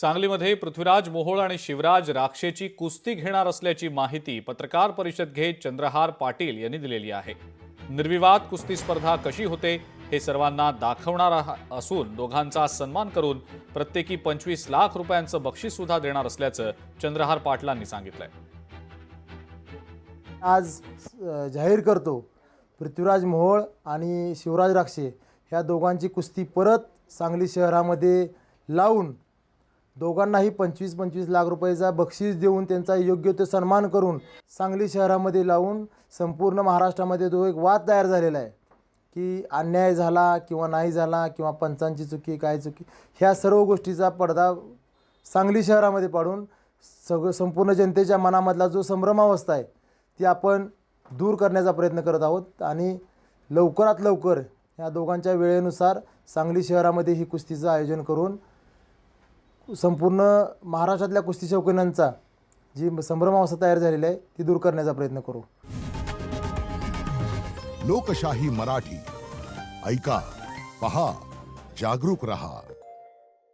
सांगलीमध्ये पृथ्वीराज मोहोळ आणि शिवराज राक्षेची कुस्ती घेणार असल्याची माहिती पत्रकार परिषद घेत चंद्रहार पाटील यांनी दिलेली आहे। निर्विवाद कुस्ती स्पर्धा कशी होते हे सर्वांना दाखवणार असून दोघांचा सन्मान करून प्रत्येकी 25 लाख रुपयांचं बक्षीस सुद्धा देणार असल्याचं चंद्रहार पाटलांनी सांगितलंय। आज जाहीर करतो, पृथ्वीराज मोहोळ आणि शिवराज राक्षे ह्या दोघांची कुस्ती परत सांगली शहरामध्ये लावून दोघांनाही 25-25 लाख रुपयाचा बक्षीस देऊन त्यांचा योग्य ते सन्मान करून सांगली शहरामध्ये लावून संपूर्ण महाराष्ट्रामध्ये तो एक वाद तयार झालेला आहे की अन्याय झाला किंवा नाही झाला किंवा पंचांची चुकी काय चुकी, ह्या सर्व गोष्टीचा पडदा सांगली शहरामध्ये पाडून संपूर्ण जनतेच्या मनामधला जो संभ्रमावस्था आहे ती आपण दूर करण्याचा प्रयत्न करत आहोत आणि लवकरात लवकर या दोघांच्या वेळेनुसार सांगली शहरामध्ये ही कुस्तीचं आयोजन करून संपूर्ण महाराष्ट्रातल्या कुस्ती शौकीनांचा जी संभ्रमावस्था तयार झालेली आहे ती दूर करण्याचा प्रयत्न करू। लोकशाही मराठी ऐका, पहा, जागरूक रहा।